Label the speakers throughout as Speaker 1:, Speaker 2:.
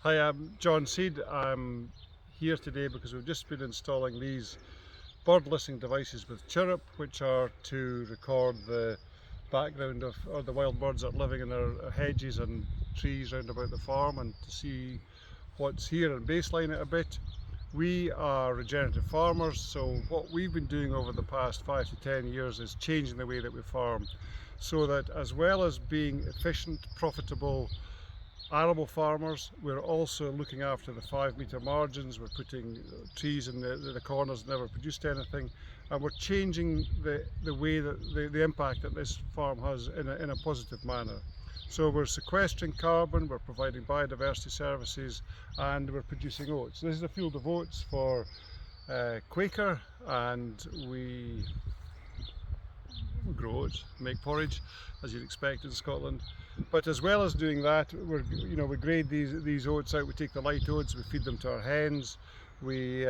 Speaker 1: Hi, I'm John Seed. I'm here today because we've just been installing these bird listening devices with Chirrup, which are to record the background of the wild birds that are living in our hedges and trees round about the farm, and to see what's here and baseline it a bit. We are regenerative farmers, so what we've been doing over the past 5 to 10 years is changing the way that we farm, so that as well as being efficient, profitable arable farmers, we're also looking after the 5 metre margins. We're putting trees in the corners that never produced anything, and we're changing the way that the impact that this farm has in a positive manner. So we're sequestering carbon, we're providing biodiversity services, and we're producing oats. This is a field of oats for Quaker, and we grow oats, make porridge, as you'd expect in Scotland. But as well as doing that, we grade these oats out. We take the light oats, we feed them to our hens. We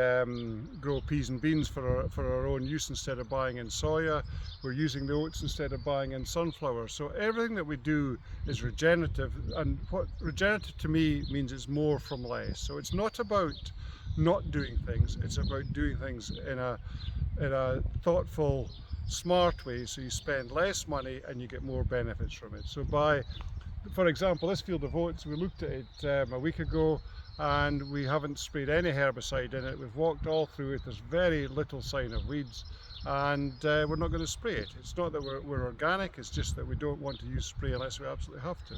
Speaker 1: grow peas and beans for our own use instead of buying in soya. We're using the oats instead of buying in sunflower. So everything that we do is regenerative, and what regenerative to me means it's more from less. So it's not about not doing things, it's about doing things in a thoughtful, smart way, so you spend less money and you get more benefits from it. So for example, this field of oats, we looked at it a week ago, and we haven't sprayed any herbicide in it. We've walked all through it, there's very little sign of weeds, and we're not going to spray it. It's not that we're organic, it's just that we don't want to use spray unless we absolutely have to.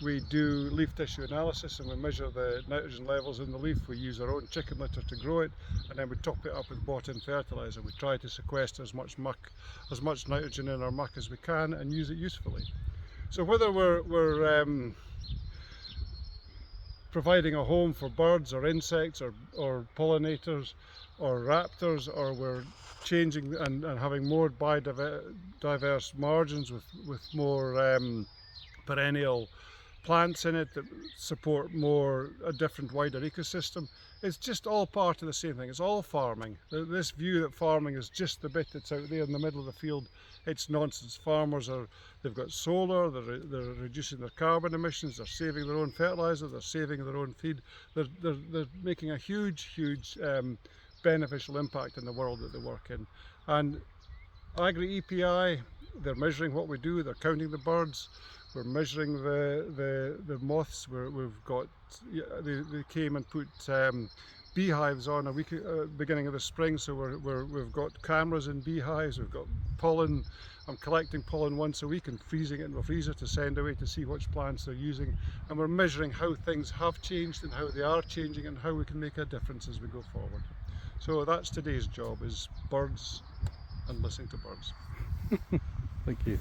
Speaker 1: We do leaf tissue analysis, and we measure the nitrogen levels in the leaf. We use our own chicken litter to grow it, and then we top it up with bought-in fertiliser. We try to sequester as much nitrogen in our muck as we can and use it usefully. So whether we're providing a home for birds or insects or pollinators or raptors, or we're changing and having more biodiverse margins with more perennial plants in it that support a different, wider ecosystem, it's just all part of the same thing. It's all farming. This view that farming is just the bit that's out there in the middle of the field, it's nonsense. They've got solar, they're reducing their carbon emissions, they're saving their own fertiliser, they're saving their own feed, they're making a huge beneficial impact in the world that they work in. And Agri-EPI, they're measuring what we do, they're counting the birds, we're measuring the moths. They came and put beehives on a week beginning of the spring, so we've got cameras in beehives, we've got pollen. I'm collecting pollen once a week and freezing it in a freezer to send away to see which plants they're using, and we're measuring how things have changed and how they are changing and how we can make a difference as we go forward. So that's today's job, is birds and listening to birds.
Speaker 2: Thank you.